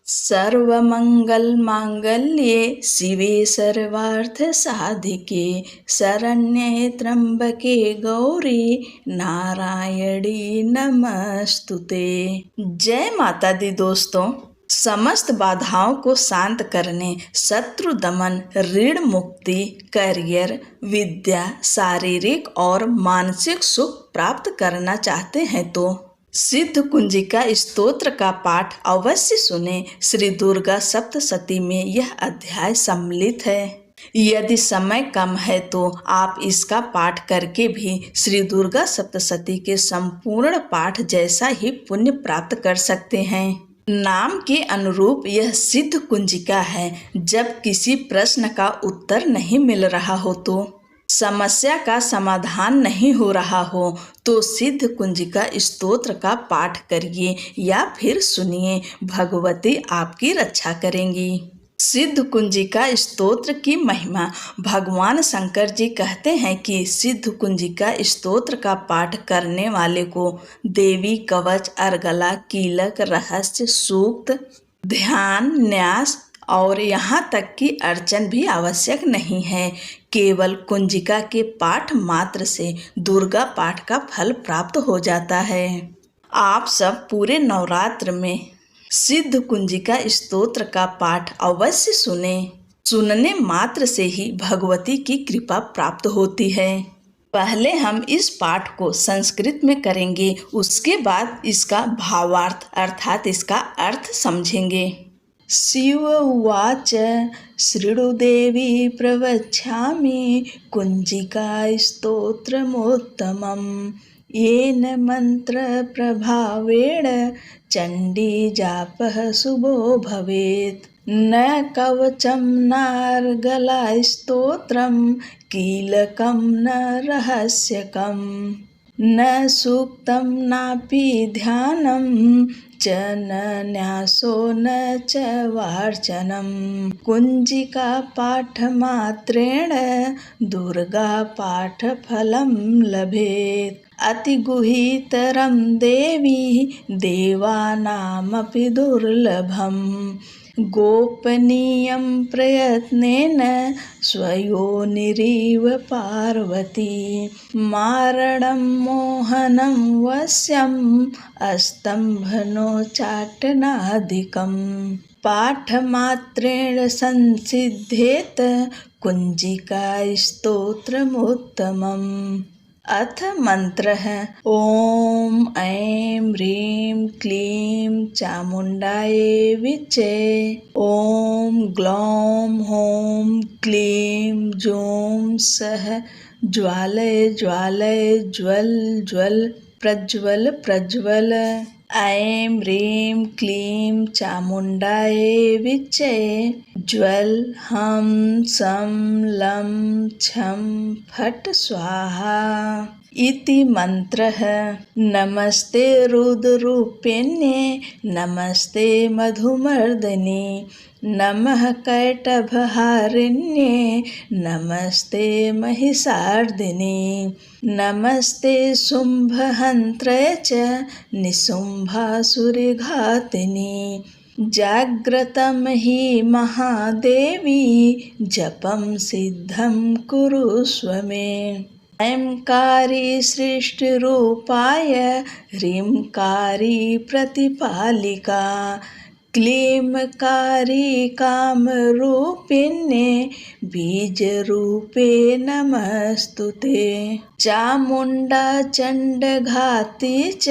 सर्वमङ्गलमाङ्गल्ये शिवे सर्वार्थसाधिके शरण्ये त्र्यम्बके गौरी नारायणी नमस्तुते। जय माता दी दोस्तों। समस्त बाधाओं को शांत करने, शत्रु दमन, ऋण मुक्ति, करियर, विद्या, शारीरिक और मानसिक सुख प्राप्त करना चाहते हैं तो सिद्ध कुंजिका स्तोत्र का पाठ अवश्य सुने। श्री दुर्गा सप्तशती में यह अध्याय सम्मिलित है। यदि समय कम है तो आप इसका पाठ करके भी श्री दुर्गा सप्तशती के संपूर्ण पाठ जैसा ही पुण्य प्राप्त कर सकते हैं। नाम के अनुरूप यह सिद्ध कुंजिका है। जब किसी प्रश्न का उत्तर नहीं मिल रहा हो तो समस्या का समाधान नहीं हो रहा हो तो सिद्ध कुंजिका स्तोत्र का पाठ करिए या फिर सुनिए। भगवती आपकी रक्षा करेंगी। सिद्ध कुंजिका स्तोत्र की महिमा। भगवान शंकर जी कहते हैं कि सिद्ध कुंजिका स्तोत्र का पाठ करने वाले को देवी कवच, अर्गला, कीलक, रहस्य, सूक्त, ध्यान, न्यास और यहाँ तक कि अर्चन भी आवश्यक नहीं है। केवल कुंजिका के पाठ मात्र से दुर्गा पाठ का फल प्राप्त हो जाता है। आप सब पूरे नवरात्र में सिद्ध कुंजिका स्तोत्र का पाठ अवश्य सुने। सुनने मात्र से ही भगवती की कृपा प्राप्त होती है। पहले हम इस पाठ को संस्कृत में करेंगे, उसके बाद इसका भावार्थ अर्थात इसका अर्थ समझेंगे। शिव उवाच शृणुदेवी प्रवक्ष्यामि कुंजिका स्तोत्रमोत्तमं येन मन्त्रप्रभावेण चण्डी जापः शुभो भवेत्। न कवचं नार्गला स्तोत्रं कीलकं न रहस्यकं न सूक्तं नापि ध्यानं च न न्यासो न च वार्चनं। कुंजिका पाठमात्रेण दुर्गा पाठफलं लभेत्। अतिगुहितरं देवी देवानामपि दुर्लभम्। गोपनीयं प्रयत्नेन स्वयोनिरिव पार्वती। मारणं मोहनं वश्यम् अस्तम्भनोच्चाटनादिकम्। पाठमात्रेण संसिद्धेत कुंजिका स्तोत्रमुत्तमम्। अथ मंत्रः। ओम ऐं ह्रीं क्लीं चामुण्डायै विच्चे। ओम ग्लौं हौं क्लीं जूं सः ज्वालय ज्वालय ज्वल ज्वल प्रज्वल प्रज्वल। ऐं ह्रीं क्लीं चामुण्डायै विच्चे। ज्वल हम सं लं छं फट् स्वाहा इति मंत्रः। नमस्ते रुद्ररूपिण्ये नमस्ते मधुमर्दिने नमः कैटभहारिण्ये नमस्ते महिषार्दिने नमस्ते शुम्भहन्त्रे च निशुम्भासुरघातिने। जाग्रतं हि महादेवी जपं सिद्धं कुरुष्व मे। ऐंकारी सृष्टिरूपाय ह्रींकारी प्रतिपालिका क्लींकारी कामरूपिण्ये बीजरूपे नमस्तुते। चामुण्डा चण्डघाती च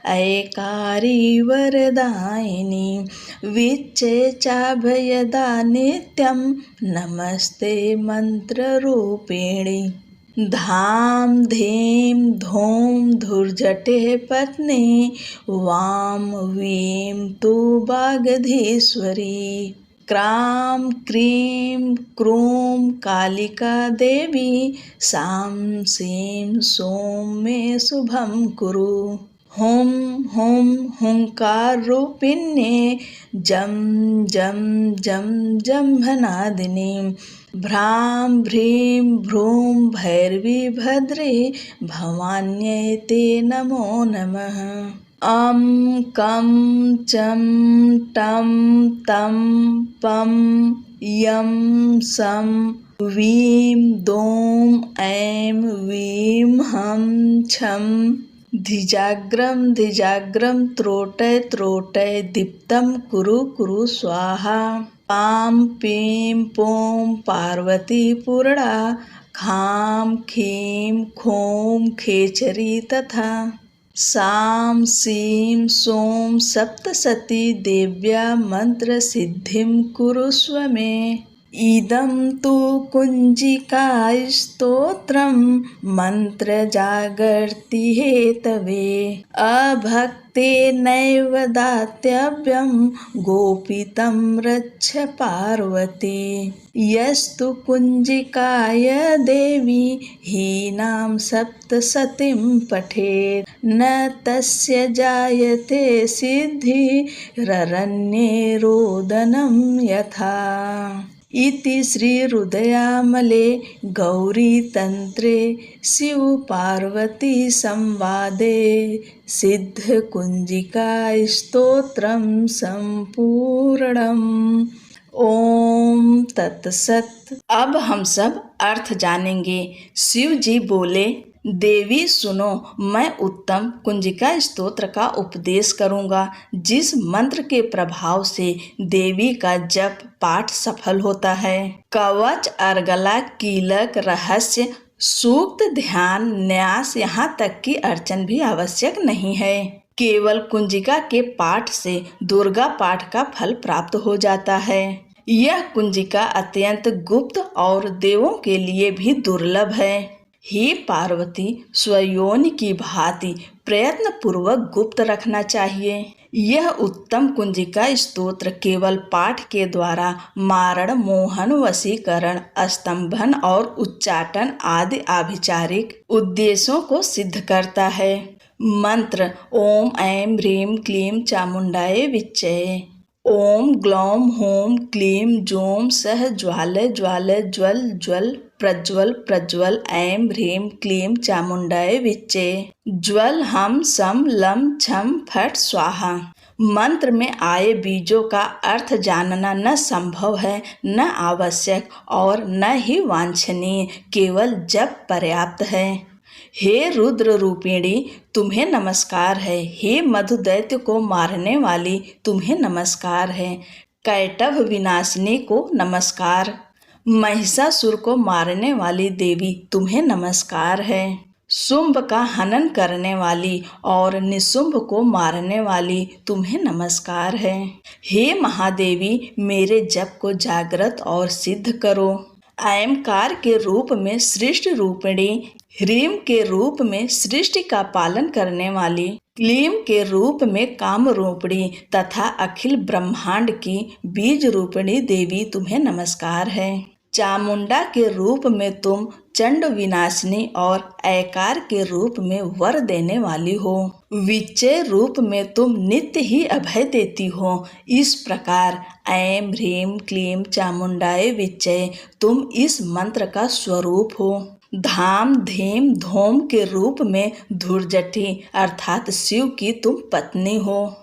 ऐकारी वरदायिनी विच्चे चाभयदा नित्यं नमस्ते मंत्ररूपिणी। धाम धीं धूम धुर्जटे पत्नी वां वीं तु वागधीश्वरी। क्रां क्रीं क्रूं कालिका देवी सां सीं सों मे शुभं कुरु। हुं हुं हुंकाररूपिण्ये जं जं जं जम्भनादिनी। भ्रां भ्रीं भ्रूं भैरवी भद्रे भवान्यै ते नमो नमः। अम कम चम टम तम पम यम सम वीम दोम ऐं वीम हम छम धिजाग्रम धिजाग्रम त्रोटय त्रोटय दीप्तं कुरु कुरु स्वाहा पां पीं पों पार्वती पूर्णा खां खीं खों खेचरी तथा सां सीं सों सप्तसती देव्या मंत्र सिद्धिं कुरुष्व मे। इदं तु कुञ्जिका स्तोत्रं मंत्र जागर्ति हेतवे अभक्तेनैव दातव्यं गोपितं रक्ष पार्वती। यस्तु कुञ्जिकाय देवी हीनां सप्तसतीं पठेत् न तस्य जायते सिद्धिररण्ये रोदनं यथा। इति श्रीरुद्रयामले गौरीतन्त्रे शिवपार्वती संवादे सिद्धकुञ्जिकास्तोत्रं सम्पूर्णम्। ओम तत्सत। अब हम सब अर्थ जानेंगे। शिव जी बोले, देवी सुनो, मैं उत्तम कुंजिका स्तोत्र का उपदेश करूंगा जिस मंत्र के प्रभाव से देवी का जप पाठ सफल होता है। कवच, अर्गला, कीलक, रहस्य, सूक्त, ध्यान, न्यास, यहाँ तक कि अर्चन भी आवश्यक नहीं है। केवल कुंजिका के पाठ से दुर्गा पाठ का फल प्राप्त हो जाता है। यह कुंजिका अत्यंत गुप्त और देवों के लिए भी दुर्लभ है। हे पार्वती, स्वयोनि की भांति प्रयत्न पूर्वक गुप्त रखना चाहिए। यह उत्तम कुंजिका स्तोत्र केवल पाठ के द्वारा मारण, मोहन, वशीकरण, स्तंभन और उच्चाटन आदि आभिचारिक उद्देश्यों को सिद्ध करता है। मंत्र: ओम ऐं ह्रीं क्लीं चामुंडाय विच्चे। ओम ग्लौम होम क्लीं जौं सः ज्वाल ज्वाल ज्वल ज्वल प्रज्वल प्रज्वल ऐं ह्रीं क्लीं चामुंडाय विच्चे। ज्वल हम सम लम छम फट स्वाहा। मंत्र में आए बीजों का अर्थ जानना न संभव है, न आवश्यक और न ही वांछनीय, केवल जप पर्याप्त है। हे रुद्र रूपिणी, तुम्हें नमस्कार है। हे मधु दैत्य को मारने वाली, तुम्हें नमस्कार है। कैटभ विनाशिनी को नमस्कार। महिषासुर को मारने वाली देवी, तुम्हें नमस्कार है। शुंभ का हनन करने वाली और निशुंभ को मारने वाली, तुम्हें नमस्कार है। हे महादेवी, मेरे जप को जागृत और सिद्ध करो। ऐंकार के रूप में सृष्टि रूपिणी, ह्रीम के रूप में सृष्टि का पालन करने वाली, क्लीम के रूप में काम रूपिणी तथा अखिल ब्रह्मांड की बीज रूपिणी देवी, तुम्हें नमस्कार है। चामुंडा के रूप में तुम चंड विनाशिनी और ऐकार के रूप में वर देने वाली हो। विच्चे रूप में तुम नित्य ही अभय देती हो। इस प्रकार ऐं ह्रीं क्लीं चामुंडाय विच्चे तुम इस मंत्र का स्वरूप हो। धाम धीम धोम के रूप में धुर्जटी अर्थात शिव की तुम पत्नी हो।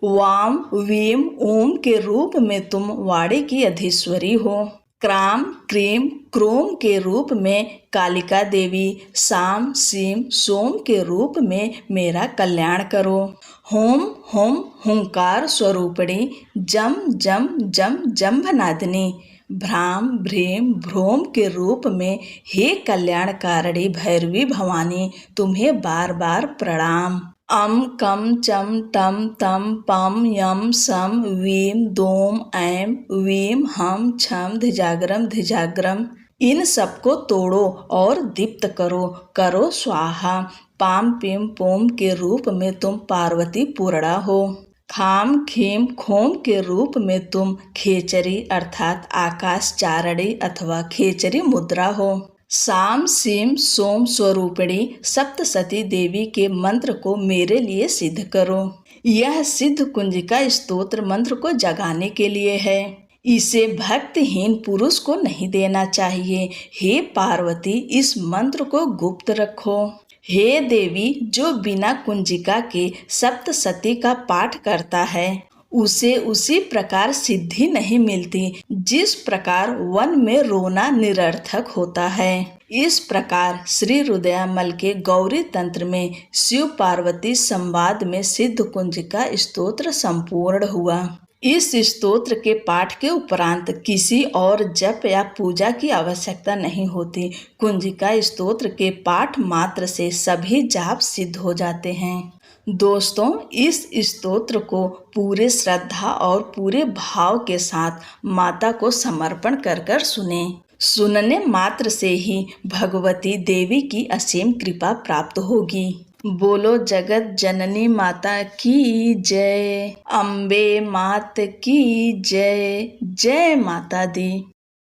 वाम वीम ओम के रूप में तुम वाणी की अधीश्वरी हो। क्राम क्रीम क्रोम के रूप में कालिका देवी, साम सीम सोम के रूप में मेरा कल्याण करो। होम होम हुंकार स्वरूपिणी, जम जम जम जम्भनादिनी, भ्राम भ्रीम भ्रोम के रूप में हे कल्याणकारिणी भैरवी भवानी, तुम्हें बार बार प्रणाम। अम कम चम टम तम पम यम सम वीम दोम ऐं वीम हम छम धिजाग्रम धिजाग्रम, इन सबको तोड़ो और दीप्त करो, करो स्वाहा। पाम पीम पोम के रूप में तुम पार्वती पूर्णा हो। खाम खीम खोम के रूप में तुम खेचरी अर्थात आकाश चारणी अथवा खेचरी मुद्रा हो। साम सीम सोम स्वरूपिणी सप्तसती देवी के मंत्र को मेरे लिए सिद्ध करो। यह सिद्ध कुंजिका स्तोत्र मंत्र को जगाने के लिए है। इसे भक्तहीन पुरुष को नहीं देना चाहिए। हे पार्वती, इस मंत्र को गुप्त रखो। हे देवी, जो बिना कुंजिका के सप्तशती का पाठ करता है उसे उसी प्रकार सिद्धि नहीं मिलती जिस प्रकार वन में रोना निरर्थक होता है। इस प्रकार श्री रुद्रयामल के गौरी तंत्र में शिव पार्वती संवाद में सिद्ध कुंजिका स्तोत्र संपूर्ण हुआ। इस स्तोत्र के पाठ के उपरांत किसी और जप या पूजा की आवश्यकता नहीं होती। कुंजिका स्तोत्र के पाठ मात्र से सभी जाप सिद्ध हो जाते हैं। दोस्तों, इस स्तोत्र को पूरे श्रद्धा और पूरे भाव के साथ माता को समर्पण कर कर सुने। सुनने मात्र से ही भगवती देवी की असीम कृपा प्राप्त होगी। बोलो जगत जननी माता की जय, अम्बे मात की जय। जय माता दी।